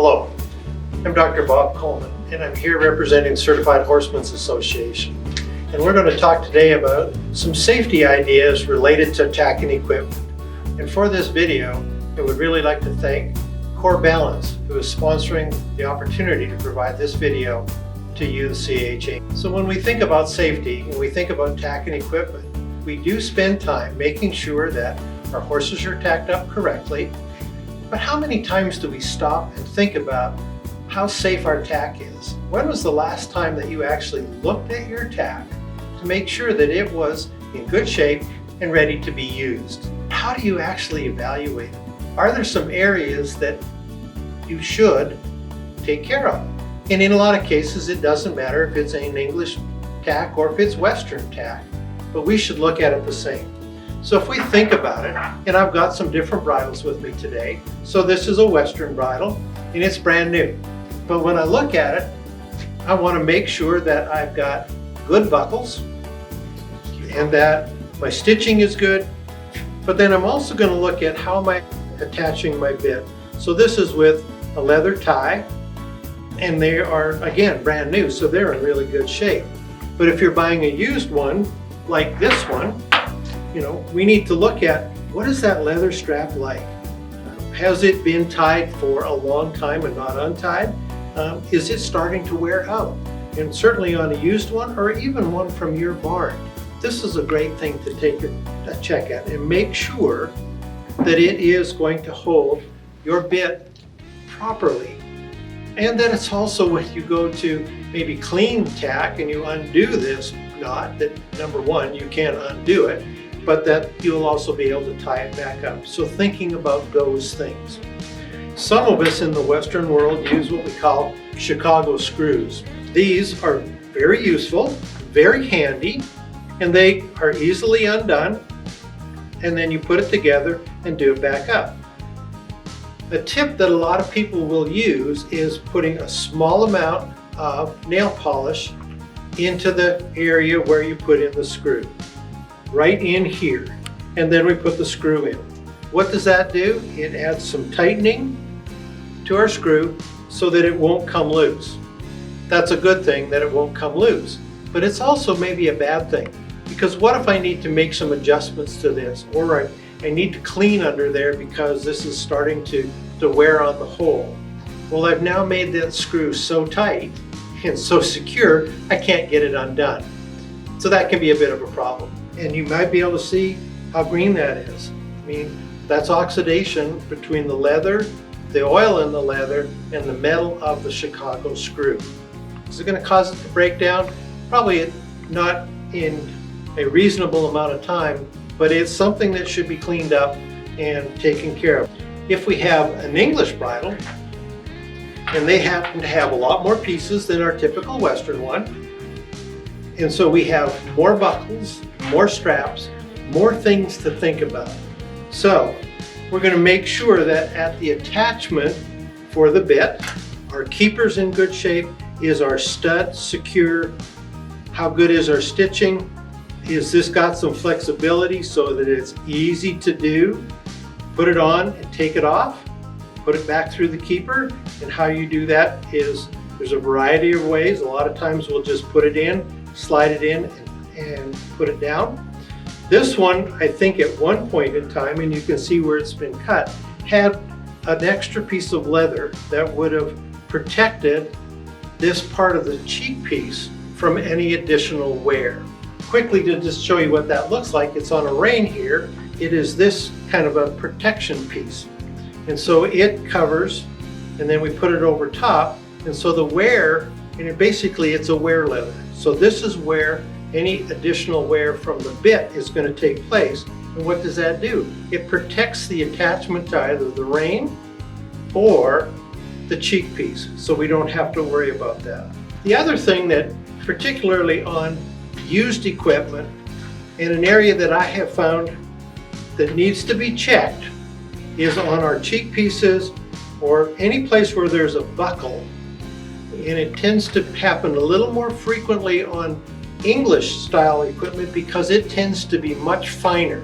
Hello, I'm Dr. Bob Coleman, and I'm here representing Certified Horsemanship Association. And we're going to talk today about some safety ideas related to tacking equipment. And for this video, I would really like to thank Core Balance, who is sponsoring the opportunity to provide this video to you, the CHA. So when we think about safety, when we think about tacking equipment, we do spend time making sure that our horses are tacked up correctly. But how many times do we stop and think about how safe our tack is? When was the last time that you actually looked at your tack to make sure that it was in good shape and ready to be used? How do you actually evaluate it? Are there some areas that you should take care of? And in a lot of cases, it doesn't matter if it's an English tack or if it's Western tack, but we should look at it the same. So if we think about it, and I've got some different bridles with me today. So this is a Western bridle, and it's brand new. But when I look at it, I want to make sure that I've got good buckles and that my stitching is good. But then I'm also going to look at how am I attaching my bit. So this is with a leather tie, and they are, again, brand new, so they're in really good shape. But if you're buying a used one, like this one, we need to look at what is that leather strap like? Has it been tied for a long time and not untied? Is it starting to wear out? And certainly on a used one or even one from your barn, this is a great thing to take a check at and make sure that it is going to hold your bit properly. And then it's also when you go to maybe clean tack and you undo this knot, that number one, you can't undo it, but that you'll also be able to tie it back up. So thinking about those things. Some of us in the Western world use what we call Chicago screws. These are very useful, very handy, and they are easily undone. And then you put it together and do it back up. A tip that a lot of people will use is putting a small amount of nail polish into the area where you put in the screw. Right in here, and then we put the screw in. What does that do? It adds some tightening to our screw so that it won't come loose. That's a good thing that it won't come loose, but it's also maybe a bad thing, because what if I need to make some adjustments to this, or I need to clean under there because this is starting to wear on the hole? Well, I've now made that screw so tight and so secure I can't get it undone. So that can be a bit of a problem. And you might be able to see how green that is. I mean, that's oxidation between the leather, the oil in the leather, and the metal of the Chicago screw. Is it going to cause it to break down? Probably not in a reasonable amount of time, but it's something that should be cleaned up and taken care of. If we have an English bridle, and they happen to have a lot more pieces than our typical Western one, and so we have more buckles, more straps, more things to think about. So we're going to make sure that at the attachment for the bit, our keeper's in good shape. Is our stud secure? How good is our stitching? Is this got some flexibility so that it's easy to do? Put it on and take it off, put it back through the keeper, and how you do that is there's a variety of ways. A lot of times we'll just put it in, slide it in, and put it down. This one, I think at one point in time, and you can see where it's been cut, had an extra piece of leather that would have protected this part of the cheek piece from any additional wear. Quickly to just show you what that looks like, it's on a rein here. It is this kind of a protection piece. And so it covers, and then we put it over top, and so the wear, and basically it's a wear leather. So this is where any additional wear from the bit is going to take place. And what does that do? It protects the attachment to either the rein or the cheek piece, so we don't have to worry about that. The other thing that, particularly on used equipment, in an area that I have found that needs to be checked, is on our cheek pieces or any place where there's a buckle. And it tends to happen a little more frequently on English style equipment because it tends to be much finer.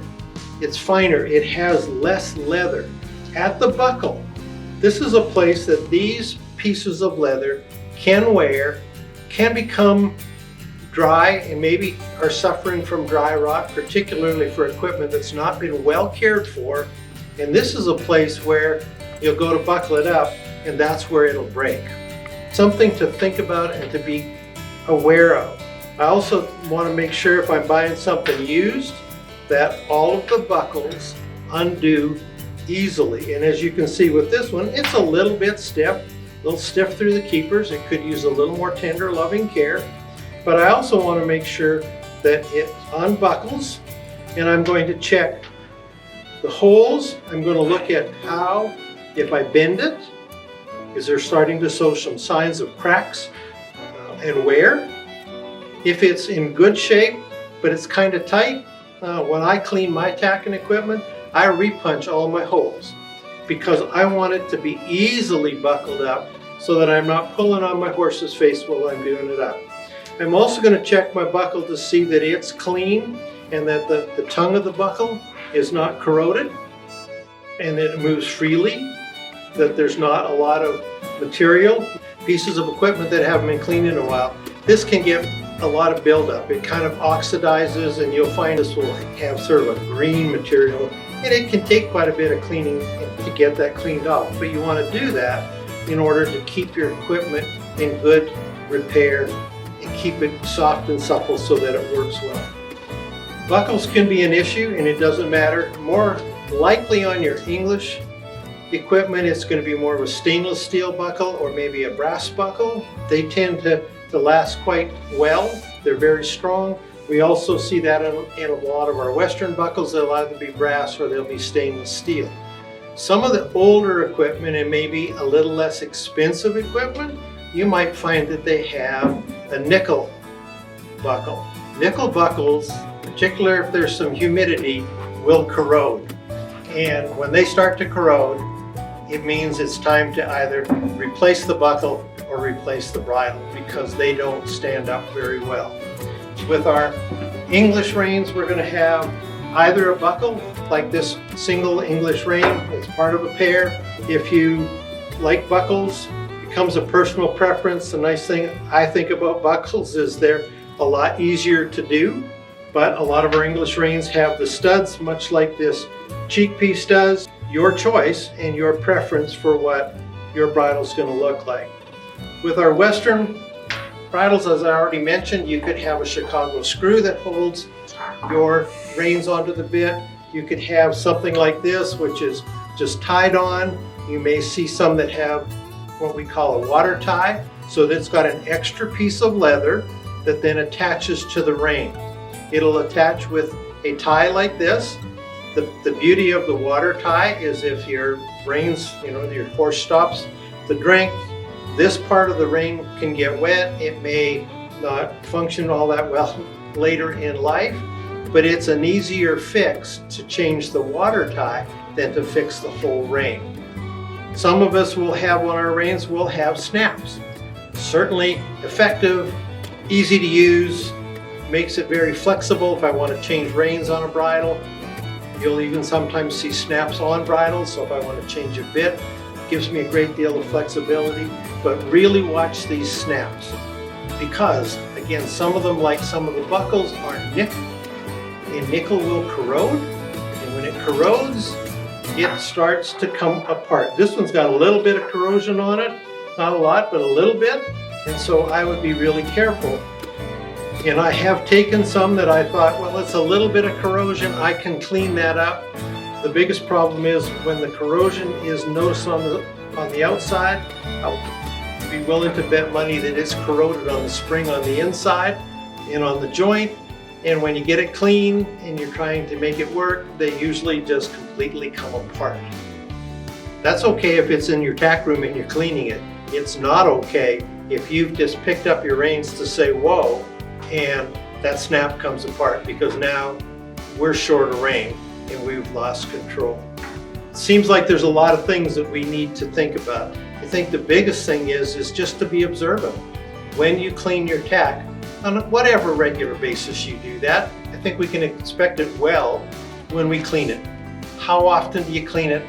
It's finer, it has less leather. At the buckle, This is a place that these pieces of leather can wear, can become dry, and maybe are suffering from dry rot, particularly for equipment that's not been well cared for. And this is a place where you'll go to buckle it up, and that's where it'll break. Something to think about and to be aware of. I also want to make sure if I'm buying something used that all of the buckles undo easily. And as you can see with this one, it's a little bit stiff, a little stiff through the keepers. It could use a little more tender, loving care. But I also want to make sure that it unbuckles, and I'm going to check the holes. I'm going to look at how, if I bend it, is there starting to show some signs of cracks and wear. If it's in good shape, but it's kind of tight, when I clean my tacking equipment, I repunch all my holes because I want it to be easily buckled up so that I'm not pulling on my horse's face while I'm doing it up. I'm also going to check my buckle to see that it's clean and that the tongue of the buckle is not corroded and that it moves freely, that there's not a lot of material, pieces of equipment that haven't been cleaned in a while. This can get a lot of buildup. It kind of oxidizes, and you'll find this will have sort of a green material, and it can take quite a bit of cleaning to get that cleaned off. But you want to do that in order to keep your equipment in good repair and keep it soft and supple so that it works well. Buckles can be an issue, and it doesn't matter. More likely on your English equipment, it's going to be more of a stainless steel buckle or maybe a brass buckle. They tend to last quite well. They're very strong. We also see that in a lot of our Western buckles. They'll either be brass or they'll be stainless steel. Some of the older equipment and maybe a little less expensive equipment, you might find that they have a nickel buckle. Nickel buckles, particularly if there's some humidity, will corrode. And when they start to corrode, it means it's time to either replace the buckle or replace the bridle because they don't stand up very well. With our English reins, we're going to have either a buckle like this single English rein. It's part of a pair. If you like buckles, it becomes a personal preference. The nice thing I think about buckles is they're a lot easier to do, but a lot of our English reins have the studs, much like this cheek piece does. Your choice and your preference for what your bridle is going to look like. With our Western bridles, as I already mentioned, you could have a Chicago screw that holds your reins onto the bit. You could have something like this, which is just tied on. You may see some that have what we call a water tie, so that's got an extra piece of leather that then attaches to the rein. It'll attach with a tie like this. The beauty of the water tie is if your reins, your horse stops to drink, this part of the rein can get wet. It may not function all that well later in life, but it's an easier fix to change the water tie than to fix the whole rein. Some of us will have on our reins, will have snaps. Certainly effective, easy to use, makes it very flexible if I want to change reins on a bridle. You'll even sometimes see snaps on bridles, so if I want to change a bit, it gives me a great deal of flexibility. But really watch these snaps because, again, some of them, like some of the buckles, are nickel. And nickel will corrode, and when it corrodes, it starts to come apart. This one's got a little bit of corrosion on it, not a lot, but a little bit, and so I would be really careful. And I have taken some that I thought, well, it's a little bit of corrosion, I can clean that up. The biggest problem is when the corrosion is noticed on the outside, I'll be willing to bet money that it's corroded on the spring on the inside and on the joint. And when you get it clean and you're trying to make it work, they usually just completely come apart. That's okay if it's in your tack room and you're cleaning it. It's not okay if you've just picked up your reins to say, whoa, and that snap comes apart because now we're short of rein and we've lost control. It seems like there's a lot of things that we need to think about. I think the biggest thing is just to be observant. When you clean your tack, on whatever regular basis you do that, I think we can expect it well when we clean it. How often do you clean it?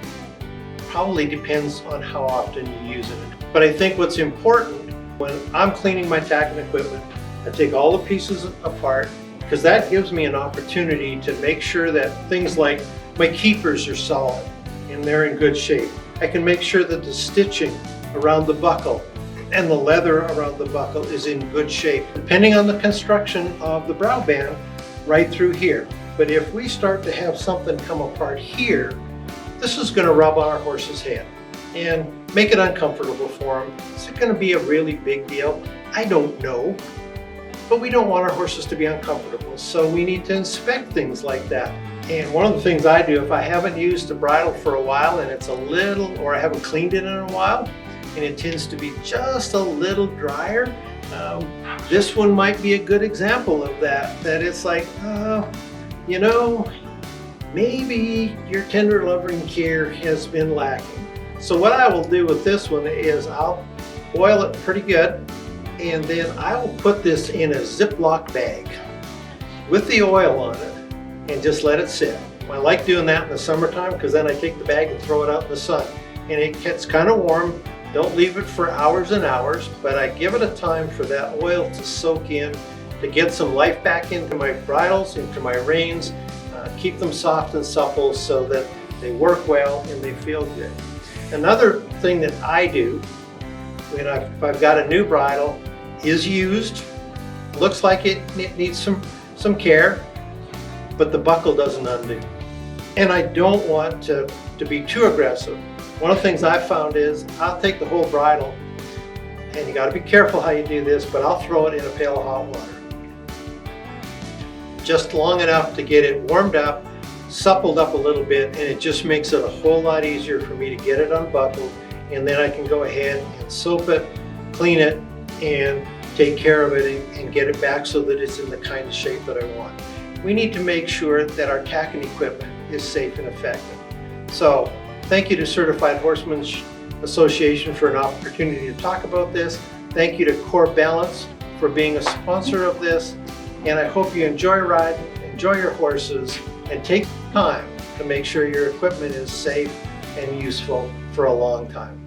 probably depends on how often you use it. But I think what's important when I'm cleaning my tacking equipment, I take all the pieces apart because that gives me an opportunity to make sure that things like my keepers are solid and they're in good shape. I can make sure that the stitching around the buckle and the leather around the buckle is in good shape, depending on the construction of the brow band right through here. But if we start to have something come apart here, this is going to rub on our horse's head and make it uncomfortable for him. Is it going to be a really big deal? I don't know. But we don't want our horses to be uncomfortable, so we need to inspect things like that. And one of the things I do, if I haven't used a bridle for a while and it's a little, or I haven't cleaned it in a while, and it tends to be just a little drier, this one might be a good example of that. That it's like, you know, maybe your tender loving care has been lacking. So what I will do with this one is I'll oil it pretty good, and then I will put this in a Ziploc bag with the oil on it and just let it sit. I like doing that in the summertime because then I take the bag and throw it out in the sun. And it gets kind of warm. Don't leave it for hours and hours, but I give it a time for that oil to soak in, to get some life back into my bridles, into my reins, keep them soft and supple so that they work well and they feel good. Another thing that I do when I've got a new bridle is used, looks like it needs some care, but the buckle doesn't undo. And I don't want to be too aggressive. One of the things I've found is I'll take the whole bridle, and you got to be careful how you do this, but I'll throw it in a pail of hot water. Just long enough to get it warmed up, suppled up a little bit, and it just makes it a whole lot easier for me to get it unbuckled, and then I can go ahead and soap it, clean it, and take care of it and get it back so that it's in the kind of shape that I want. We need to make sure that our tacking equipment is safe and effective. So thank you to Certified Horsemanship Association for an opportunity to talk about this. Thank you to Core Balance for being a sponsor of this. And I hope you enjoy riding, enjoy your horses, and take time to make sure your equipment is safe and useful for a long time.